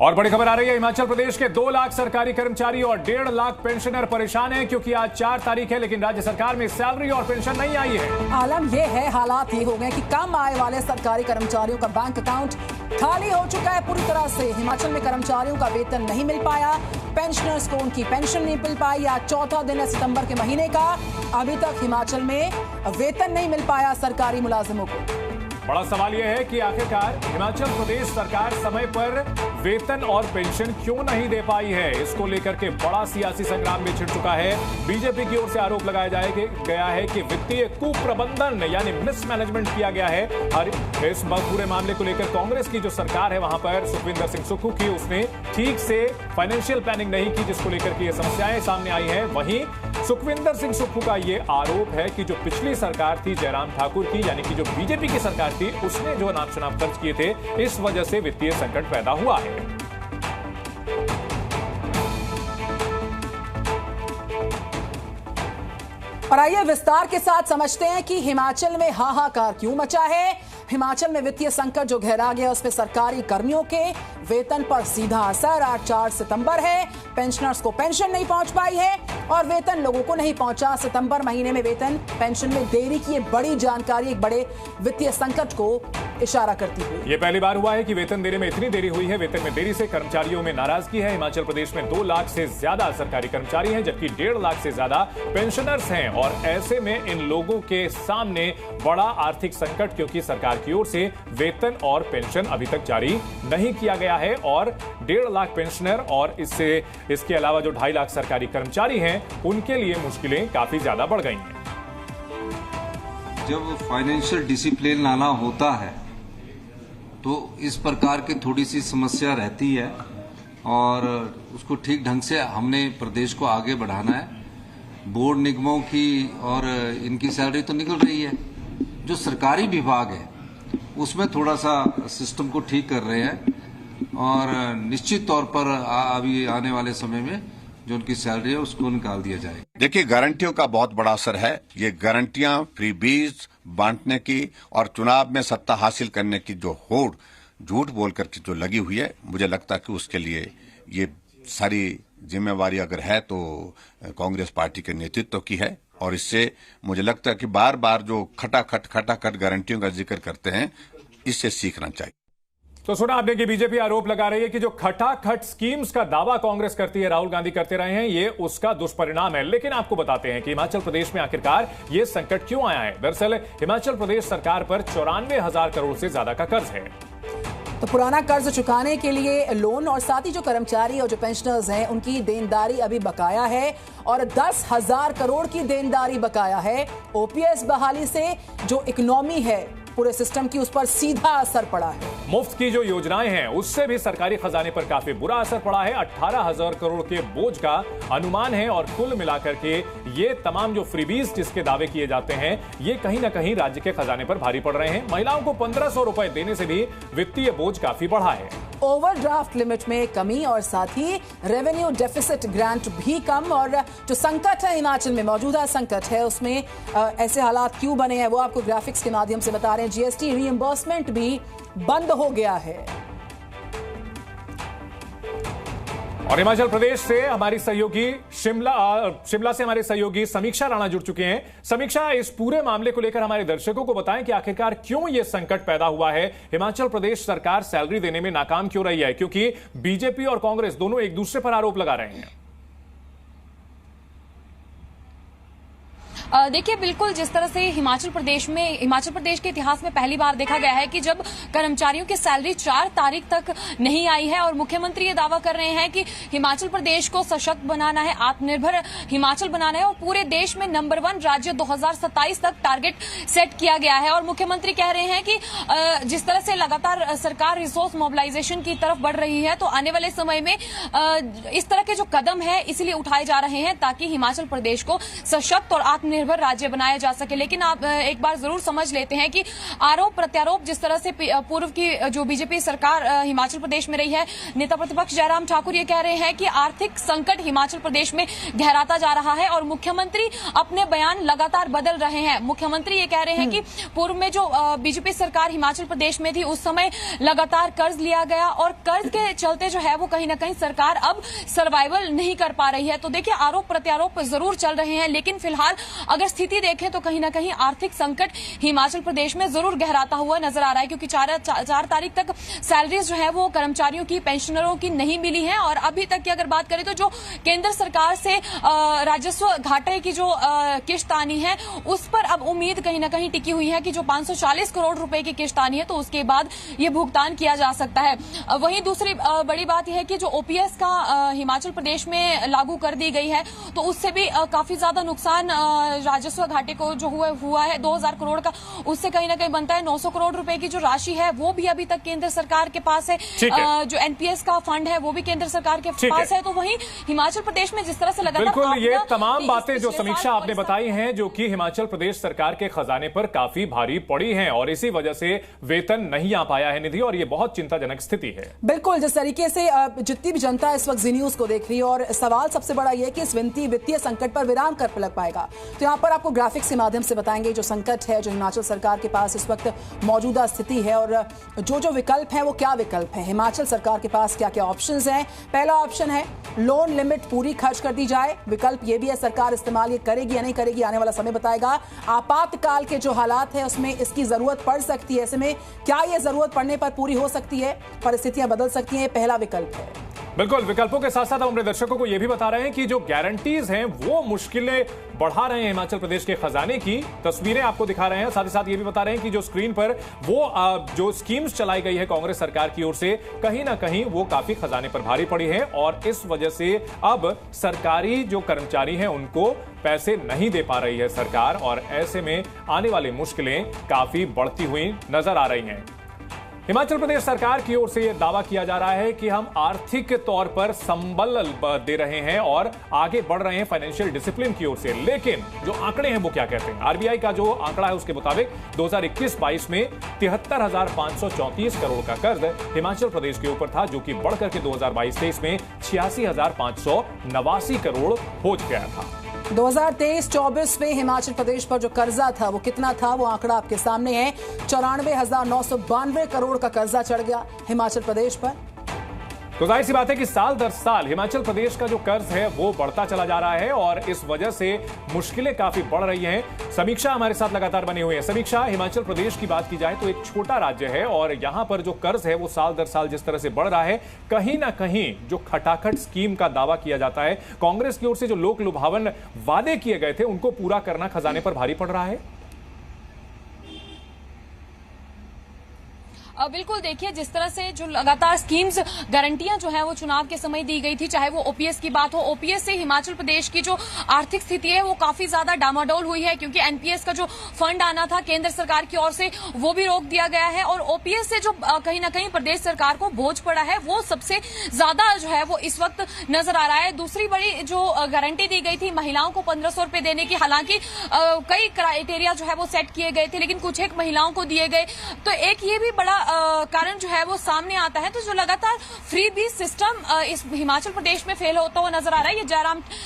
और बड़ी खबर आ रही है, हिमाचल प्रदेश के 2 लाख सरकारी कर्मचारी और 1.5 लाख पेंशनर परेशान हैं क्योंकि आज 4 तारीख है, लेकिन राज्य सरकार में सैलरी और पेंशन नहीं आई है। आलम ये है, हालात ये हो गए कि कम आय वाले सरकारी कर्मचारियों का बैंक अकाउंट खाली हो चुका है पूरी तरह से। हिमाचल में कर्मचारियों का वेतन नहीं मिल पाया, पेंशनर्स को उनकी पेंशन नहीं मिल पाई। आज चौथा दिन है सितंबर के महीने का, अभी तक हिमाचल में वेतन नहीं मिल पाया सरकारी मुलाजिमों को। बड़ा सवाल यह है कि आखिरकार हिमाचल प्रदेश सरकार समय पर वेतन और पेंशन क्यों नहीं दे पाई है। इसको लेकर के बड़ा सियासी संग्राम भी छिड़ चुका है। बीजेपी की ओर से आरोप लगाया गया है कि वित्तीय कुप्रबंधन यानी मिसमैनेजमेंट किया गया है। और इस पूरे मामले को लेकर कांग्रेस की जो सरकार है वहां पर सुखविंदर सिंह सुक्खू की, उसने ठीक से फाइनेंशियल प्लानिंग नहीं की, जिसको लेकर के ये समस्याएं सामने आई हैं। वहीं सुखविंदर सिंह सुक्खू का ये आरोप है कि जो पिछली सरकार थी जयराम ठाकुर की, यानी कि जो बीजेपी की सरकार थी, उसने जो अनाप शनाप खर्च किए थे, इस वजह से वित्तीय संकट पैदा हुआ है। और आइए विस्तार के साथ समझते हैं कि हिमाचल में हाहाकार क्यों मचा है। हिमाचल में वित्तीय संकट जो गहरा गया, उसमें सरकारी कर्मियों के वेतन पर सीधा असर। आज 4 सितंबर है, पेंशनर्स को पेंशन नहीं पहुंच पाई है और वेतन लोगों को नहीं पहुंचा। सितंबर महीने में वेतन पेंशन में देरी की एक बड़ी जानकारी एक बड़े वित्तीय संकट को इशारा करती हुई। ये पहली बार हुआ है कि वेतन देने में इतनी देरी हुई है। वेतन में देरी से कर्मचारियों में नाराजगी है। हिमाचल प्रदेश में 2 लाख से ज्यादा सरकारी कर्मचारी हैं, जबकि 1.5 लाख से ज्यादा पेंशनर्स हैं। और ऐसे में इन लोगों के सामने बड़ा आर्थिक संकट, क्योंकि सरकार की ओर से वेतन और पेंशन अभी तक जारी नहीं किया गया है। और 1.5 लाख पेंशनर और इसके अलावा जो 2.5 लाख सरकारी कर्मचारी हैं, उनके लिए मुश्किलें काफी ज्यादा बढ़ गई हैं। जब फाइनेंशियल डिसिप्लिन लाना होता है तो इस प्रकार की थोड़ी सी समस्या रहती है और उसको ठीक ढंग से हमने प्रदेश को आगे बढ़ाना है। बोर्ड निगमों की और इनकी सैलरी तो निकल रही है, जो सरकारी विभाग है उसमें थोड़ा सा सिस्टम को ठीक कर रहे हैं और निश्चित तौर पर अभी आने वाले समय में जो उनकी सैलरी है उसको निकाल दिया जाएगा। देखिए, गारंटियों का बहुत बड़ा असर है। ये गारंटियां फ्रीबीज बांटने की और चुनाव में सत्ता हासिल करने की जो होड़ झूठ बोल करके जो लगी हुई है, मुझे लगता है कि उसके लिए ये सारी जिम्मेवारी अगर है तो कांग्रेस पार्टी के नेतृत्व की है। और इससे मुझे लगता है कि बार बार जो खटाखट गारंटियों का जिक्र करते हैं, इससे सीखना चाहिए। तो सुना आपने कि बीजेपी आरोप लगा रही है कि जो खटाखट स्कीम्स का दावा कांग्रेस करती है, राहुल गांधी करते रहे हैं, ये उसका दुष्परिणाम है। लेकिन आपको बताते हैं कि हिमाचल प्रदेश में आखिरकार ये संकट क्यों आया है। दरअसल हिमाचल प्रदेश सरकार पर 94,000 करोड़ से ज्यादा का कर्ज है। तो पुराना कर्ज चुकाने के लिए लोन और साथ ही जो कर्मचारी और जो पेंशनर्स हैं, उनकी देनदारी अभी बकाया है और 10,000 करोड़ की देनदारी बकाया है। ओपीएस बहाली से जो इकोनॉमी है पूरे सिस्टम की, उस पर सीधा असर पड़ा है। मुफ्त की जो योजनाएं हैं उससे भी सरकारी खजाने पर काफी बुरा असर पड़ा है। 18,000 करोड़ के बोझ का अनुमान है और कुल मिलाकर के ये तमाम जो फ्रीबीज जिसके दावे किए जाते हैं, ये कहीं ना कहीं राज्य के खजाने पर भारी पड़ रहे हैं। महिलाओं को 1,500 रुपए देने से भी वित्तीय बोझ काफी बढ़ा है। ओवरड्राफ्ट लिमिट में कमी और साथ ही रेवेन्यू डेफिसिट ग्रांट भी कम। और जो संकट है हिमाचल में, मौजूदा संकट है, उसमें ऐसे हालात क्यों बने हैं वो आपको ग्राफिक्स के माध्यम से बता रहे हैं। जीएसटी रीइंबर्समेंट भी बंद हो गया है। और हिमाचल प्रदेश से हमारी सहयोगी शिमला से हमारे सहयोगी समीक्षा राणा जुड़ चुके हैं। समीक्षा, इस पूरे मामले को लेकर हमारे दर्शकों को बताएं कि आखिरकार क्यों यह संकट पैदा हुआ है। हिमाचल प्रदेश सरकार सैलरी देने में नाकाम क्यों रही है, क्योंकि बीजेपी और कांग्रेस दोनों एक दूसरे पर आरोप लगा रहे हैं। देखिए, बिल्कुल जिस तरह से हिमाचल प्रदेश के इतिहास में पहली बार देखा गया है कि जब कर्मचारियों की सैलरी 4 तारीख तक नहीं आई है और मुख्यमंत्री ये दावा कर रहे हैं कि हिमाचल प्रदेश को सशक्त बनाना है, आत्मनिर्भर हिमाचल बनाना है और पूरे देश में नंबर 1 राज्य 2027 तक टारगेट सेट किया गया है। और मुख्यमंत्री कह रहे हैं कि जिस तरह से लगातार सरकार रिसोर्स मोबिलाइजेशन की तरफ बढ़ रही है, तो आने वाले समय में इस तरह के जो कदम है इसलिए उठाए जा रहे हैं ताकि हिमाचल प्रदेश को सशक्त और आत्मनिर्भर आत्मनिर्भर राज्य बनाया जा सके। लेकिन आप एक बार जरूर समझ लेते हैं कि आरोप प्रत्यारोप जिस तरह से पूर्व की जो बीजेपी सरकार हिमाचल प्रदेश में रही है, नेता प्रतिपक्ष जयराम ठाकुर ये कह रहे हैं कि आर्थिक संकट हिमाचल प्रदेश में गहराता जा रहा है और मुख्यमंत्री अपने बयान लगातार बदल रहे हैं। मुख्यमंत्री ये कह रहे हैं कि पूर्व में जो बीजेपी सरकार हिमाचल प्रदेश में थी उस समय लगातार कर्ज लिया गया और कर्ज के चलते जो है वो कहीं ना कहीं सरकार अब सर्वाइवल नहीं कर पा रही है। तो देखिए, आरोप प्रत्यारोप जरूर चल रहे हैं, लेकिन फिलहाल अगर स्थिति देखें तो कहीं ना कहीं आर्थिक संकट हिमाचल प्रदेश में जरूर गहराता हुआ नजर आ रहा है, क्योंकि 4 तारीख तक सैलरीज जो है वो कर्मचारियों की, पेंशनरों की नहीं मिली है। और अभी तक की अगर बात करें तो जो केंद्र सरकार से राजस्व घाटे की जो किश्त आनी है उस पर अब उम्मीद कहीं ना कहीं टिकी हुई है कि जो 540 करोड़ रुपए की किश्त आनी है तो उसके बाद ये भुगतान किया जा सकता है। वहीं दूसरी बड़ी बात यह है कि जो ओपीएस का हिमाचल प्रदेश में लागू कर दी गई है तो उससे भी काफी ज्यादा नुकसान राजस्व घाटे को जो हुआ है 2000 करोड़ का, उससे कहीं ना कहीं बनता है 900 करोड़ रुपए की जो राशि है वो भी अभी तक केंद्र सरकार के पास है। जो एनपीएस का फंड है वो भी केंद्र सरकार के पास है। तो वहीं हिमाचल प्रदेश में जिस तरह से लगातार बिल्कुल ये तमाम बातें जो समीक्षा आपने बताई हैं जो कि हिमाचल प्रदेश सरकार के खजाने पर काफी भारी पड़ी हैं और इसी वजह से वेतन नहीं आ पाया है निधि, और ये बहुत चिंताजनक स्थिति है। बिल्कुल, जिस तरीके से जितनी भी जनता इस वक्त जी न्यूज को देख रही है और सवाल सबसे बड़ा यह कि इस वित्तीय संकट पर विराम कर लग पाएगा। तो यहाँ पर आपको ग्राफिक्स के माध्यम से बताएंगे जो संकट है जो हिमाचल सरकार के पास इस वक्त मौजूदा स्थिति है और जो विकल्प है वो क्या विकल्प है, हिमाचल सरकार के पास क्या क्या ऑप्शंस हैं। पहला ऑप्शन है लोन लिमिट पूरी खर्च कर दी जाए। विकल्प ये भी है सरकार इस्तेमाल ये करेगी या नहीं करेगी, आने वाला समय बताएगा। आपातकाल के जो हालात है उसमें इसकी जरूरत पड़ सकती है, ऐसे में क्या ये जरूरत पड़ने पर पूरी हो सकती है, परिस्थितियां बदल सकती हैं, पहला विकल्प है। बिल्कुल, विकल्पों के साथ साथ हम अपने दर्शकों को यह भी बता रहे हैं कि जो गारंटीज हैं वो मुश्किलें बढ़ा रहे हैं हिमाचल प्रदेश के खजाने की। तस्वीरें आपको दिखा रहे हैं, साथ ही साथ ये भी बता रहे हैं कि जो स्क्रीन पर वो जो स्कीम्स चलाई गई है कांग्रेस सरकार की ओर से कहीं ना कहीं वो काफी खजाने पर भारी पड़ी है और इस वजह से अब सरकारी जो कर्मचारी हैं उनको पैसे नहीं दे पा रही है सरकार और ऐसे में आने वाली मुश्किलें काफी बढ़ती हुई नजर आ रही हैं। हिमाचल प्रदेश सरकार की ओर से यह दावा किया जा रहा है कि हम आर्थिक तौर पर संबल दे रहे हैं और आगे बढ़ रहे हैं फाइनेंशियल डिसिप्लिन की ओर से, लेकिन जो आंकड़े हैं वो क्या कहते हैं। आरबीआई का जो आंकड़ा है उसके मुताबिक 2021-22 में 73,534 करोड़ का कर्ज हिमाचल प्रदेश के ऊपर था, जो कि बढ़कर के 2022-23 में 86,589 करोड़ हो गया था। 2023-24 में हिमाचल प्रदेश पर जो कर्जा था वो कितना था, वो आंकड़ा आपके सामने है। 94,992 करोड़ का कर्जा चढ़ गया हिमाचल प्रदेश पर। तो जाहिर सी बात है कि साल दर साल हिमाचल प्रदेश का जो कर्ज है वो बढ़ता चला जा रहा है और इस वजह से मुश्किलें काफी बढ़ रही हैं। समीक्षा हमारे साथ लगातार बनी हुई है। समीक्षा, हिमाचल प्रदेश की बात की जाए तो एक छोटा राज्य है और यहां पर जो कर्ज है वो साल दर साल जिस तरह से बढ़ रहा है, कहीं ना कहीं जो खटाखट स्कीम का दावा किया जाता है कांग्रेस की ओर से, जो लोक लुभावन वादे किए गए थे उनको पूरा करना खजाने पर भारी पड़ रहा है। बिल्कुल, देखिए जिस तरह से जो लगातार स्कीम्स, गारंटियां जो है वो चुनाव के समय दी गई थी, चाहे वो ओपीएस की बात हो, ओपीएस से हिमाचल प्रदेश की जो आर्थिक स्थिति है वो काफी ज्यादा डामाडोल हुई है, क्योंकि एनपीएस का जो फंड आना था केंद्र सरकार की ओर से वो भी रोक दिया गया है और ओपीएस से जो कहीं ना कहीं प्रदेश सरकार को बोझ पड़ा है वो सबसे ज्यादा जो है वो इस वक्त नजर आ रहा है। दूसरी बड़ी जो गारंटी दी गई थी महिलाओं को 1500 रुपए देने की, हालांकि कई क्राइटेरिया जो है वो सेट किए गए थे लेकिन कुछ एक महिलाओं को दिए गए। तो एक ये भी बड़ा कारण जो है वो सामने आता है। तो जो लगातार फ्री बीज सिस्टम इस हिमाचल प्रदेश में फेल होता हुआ नजर आ रहा है, ये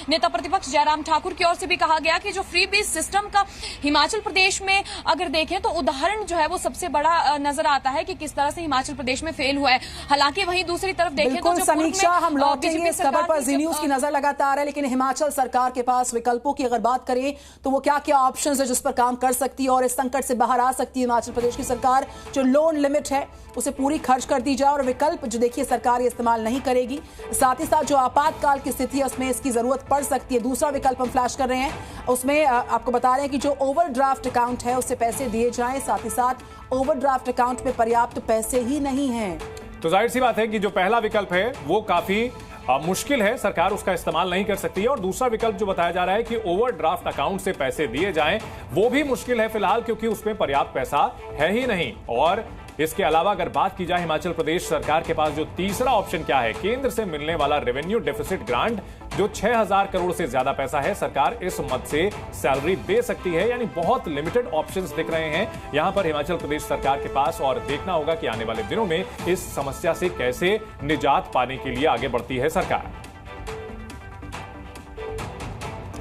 नेता प्रतिपक्ष जयराम ठाकुर की ओर से भी कहा गया कि जो फ्री बीज सिस्टम का हिमाचल प्रदेश में अगर देखें तो उदाहरण जो है वो सबसे बड़ा नजर आता है कि किस तरह से हिमाचल प्रदेश में फेल हुआ है। हालांकि वहीं दूसरी तरफ देखें तो समीक्षा, हम लौटेंगे इस खबर पर, जी न्यूज की नजर लगातार है, लेकिन हिमाचल सरकार के पास विकल्पों की अगर बात करें तो वो क्या क्या ऑप्शंस है जिस पर काम कर सकती है और इस संकट से बाहर आ सकती है हिमाचल प्रदेश की सरकार। जो लोन लिमिट है उसे पूरी खर्च कर दी जाए और विकल्प जो देखिए सरकार ये इस्तेमाल नहीं करेगी, साथ ही साथ जो आपातकाल की स्थिति है उसमें इसकी जरूरत पड़ सकती है। दूसरा विकल्प हम फ्लैश कर रहे हैं, उसमें आपको बता रहे हैं कि जो ओवरड्राफ्ट अकाउंट है उससे पैसे दिए जाएं, साथ ही साथ ओवरड्राफ्ट अकाउंट में पर्याप्त पैसे ही नहीं हैं। तो जाहिर सी बात है कि जो पहला विकल्प है वो काफी मुश्किल है, सरकार उसका इस्तेमाल नहीं कर सकती है। और दूसरा विकल्प जो बताया जा रहा है कि ओवरड्राफ्ट अकाउंट से पैसे दिए जाएं, वो भी मुश्किल है फिलहाल, क्योंकि उसमें पर्याप्त पैसा है ही नहीं। और इसके अलावा अगर बात की जाए हिमाचल प्रदेश सरकार के पास जो तीसरा ऑप्शन क्या है, केंद्र से मिलने वाला रेवेन्यू डेफिसिट ग्रांट, जो 6000 करोड़ से ज्यादा पैसा है, सरकार इस मद से सैलरी दे सकती है। यानी बहुत लिमिटेड ऑप्शंस दिख रहे हैं यहां पर हिमाचल प्रदेश सरकार के पास, और देखना होगा कि आने वाले दिनों में इस समस्या से कैसे निजात पाने के लिए आगे बढ़ती है सरकार।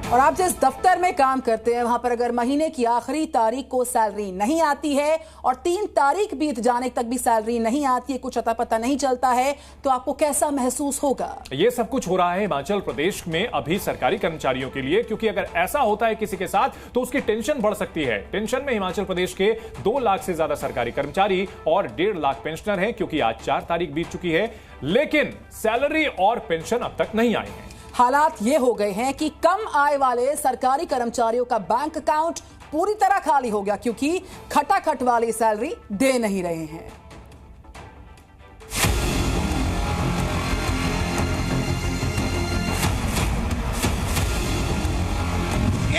और आप जिस दफ्तर में काम करते हैं वहां पर अगर महीने की आखिरी तारीख को सैलरी नहीं आती है और 3 तारीख बीत जाने तक भी सैलरी नहीं आती है, कुछ अता पता नहीं चलता है, तो आपको कैसा महसूस होगा? ये सब कुछ हो रहा है हिमाचल प्रदेश में अभी सरकारी कर्मचारियों के लिए, क्योंकि अगर ऐसा होता है किसी के साथ तो उसकी टेंशन बढ़ सकती है। टेंशन में हिमाचल प्रदेश के 2 लाख से ज्यादा सरकारी कर्मचारी और 1.5 लाख पेंशनर हैं, क्योंकि आज 4 तारीख बीत चुकी है, लेकिन सैलरी और पेंशन अब तक नहीं आई है। हालात ये हो गए हैं कि कम आय वाले सरकारी कर्मचारियों का बैंक अकाउंट पूरी तरह खाली हो गया, क्योंकि खटाखट वाली सैलरी दे नहीं रहे हैं।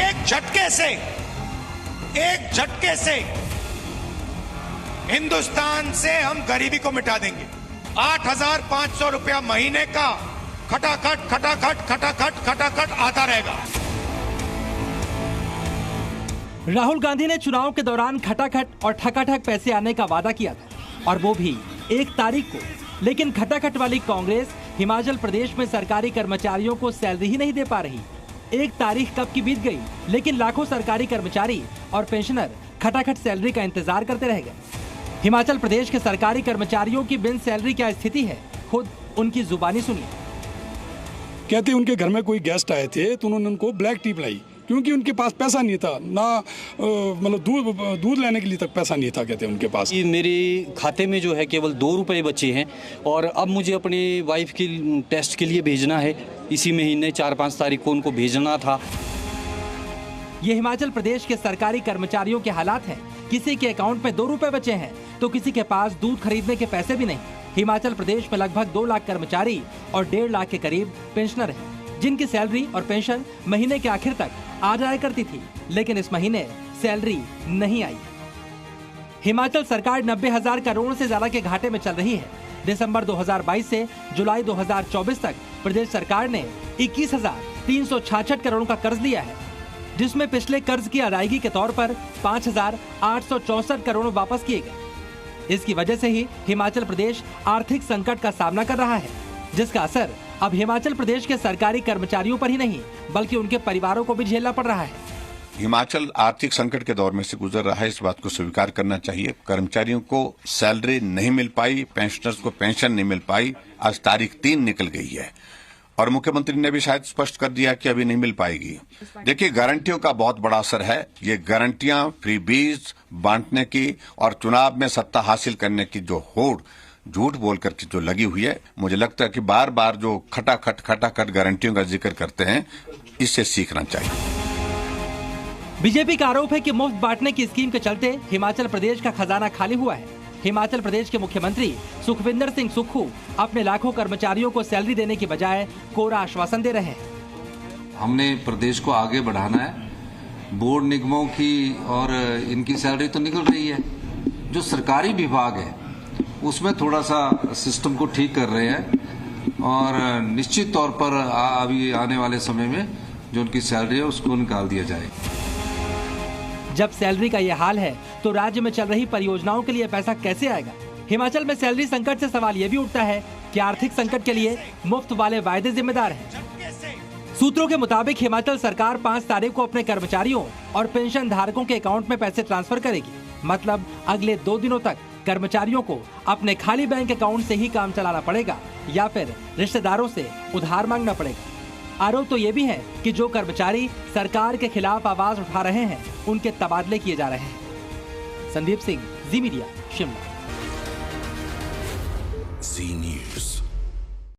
एक झटके से हिंदुस्तान से हम गरीबी को मिटा देंगे। 8,500 रुपया महीने का खटाखट खटाखट खटाखट खटाखट आता रहेगा। राहुल गांधी ने चुनाव के दौरान खटाखट और ठकाठक पैसे आने का वादा किया था, और वो भी 1 तारीख को। लेकिन खटाखट वाली कांग्रेस हिमाचल प्रदेश में सरकारी कर्मचारियों को सैलरी ही नहीं दे पा रही। 1 तारीख कब की बीत गई, लेकिन लाखों सरकारी कर्मचारी और पेंशनर खटाखट सैलरी का इंतजार करते रह गए। हिमाचल प्रदेश के सरकारी कर्मचारियों की बिन सैलरी क्या स्थिति है, खुद उनकी जुबानी सुनिए। कहते उनके घर में कोई गेस्ट आए थे तो उन्होंने उनको ब्लैक टी पिलाई, क्योंकि उनके पास पैसा नहीं था ना, मतलब दूध लेने के लिए तक पैसा नहीं था, कहते उनके पास। मेरे खाते में जो है केवल 2 रुपए बचे हैं, और अब मुझे अपनी वाइफ की टेस्ट के लिए भेजना है। इसी महीने 4-5 तारीख को उनको भेजना था। ये हिमाचल प्रदेश के सरकारी कर्मचारियों के हालात हैं। किसी के अकाउंट में 2 रुपए बचे हैं तो किसी के पास दूध खरीदने के पैसे भी नहीं। हिमाचल प्रदेश में लगभग 2 लाख कर्मचारी और 1.5 लाख के करीब पेंशनर हैं, जिनकी सैलरी और पेंशन महीने के आखिर तक आ जाया करती थी, लेकिन इस महीने सैलरी नहीं आई। हिमाचल सरकार 90,000 करोड़ से ज्यादा के घाटे में चल रही है। दिसंबर 2022 से जुलाई 2024 तक प्रदेश सरकार ने 21,366 करोड़ का कर्ज लिया है, जिसमें पिछले कर्ज की अदायगी के तौर पर 5,864 करोड़ वापस किए गए। इसकी वजह से ही हिमाचल प्रदेश आर्थिक संकट का सामना कर रहा है, जिसका असर अब हिमाचल प्रदेश के सरकारी कर्मचारियों पर ही नहीं बल्कि उनके परिवारों को भी झेलना पड़ रहा है। हिमाचल आर्थिक संकट के दौर में से गुजर रहा है, इस बात को स्वीकार करना चाहिए। कर्मचारियों को सैलरी नहीं मिल पाई, पेंशनर्स को पेंशन नहीं मिल पाई। आज तारीख 3 निकल गई है और मुख्यमंत्री ने भी शायद स्पष्ट कर दिया कि अभी नहीं मिल पाएगी। देखिए, गारंटियों का बहुत बड़ा असर है। ये गारंटियां फ्री बीज बांटने की और चुनाव में सत्ता हासिल करने की जो होड़ झूठ बोलकर के जो लगी हुई है, मुझे लगता है कि बार बार जो खटाखट गारंटियों का जिक्र करते हैं, इससे सीखना चाहिए। बीजेपी का आरोप है कि मुफ्त बांटने की स्कीम के चलते हिमाचल प्रदेश का खजाना खाली हुआ है। हिमाचल प्रदेश के मुख्यमंत्री सुखविंदर सिंह सुक्खू अपने लाखों कर्मचारियों को सैलरी देने की बजाय कोरा आश्वासन दे रहे हैं। हमने प्रदेश को आगे बढ़ाना है। बोर्ड निगमों की और इनकी सैलरी तो निकल रही है, जो सरकारी विभाग है उसमें थोड़ा सा सिस्टम को ठीक कर रहे हैं, और निश्चित तौर पर अभी आने वाले समय में जो उनकी सैलरी है उसको निकाल दिया जाएगा। जब सैलरी का यह हाल है तो राज्य में चल रही परियोजनाओं के लिए पैसा कैसे आएगा? हिमाचल में सैलरी संकट से सवाल यह भी उठता है कि आर्थिक संकट के लिए मुफ्त वाले वायदे जिम्मेदार हैं। सूत्रों के मुताबिक हिमाचल सरकार 5 तारीख को अपने कर्मचारियों और पेंशन धारकों के अकाउंट में पैसे ट्रांसफर करेगी। मतलब अगले 2 दिनों तक कर्मचारियों को अपने खाली बैंक अकाउंट से ही काम चलाना पड़ेगा या फिर रिश्तेदारों से उधार मांगना पड़ेगा। आरोप तो ये भी है कि जो कर्मचारी सरकार के खिलाफ आवाज उठा रहे हैं उनके तबादले किए जा रहे हैं। संदीप सिंह, जी मीडिया, शिमला।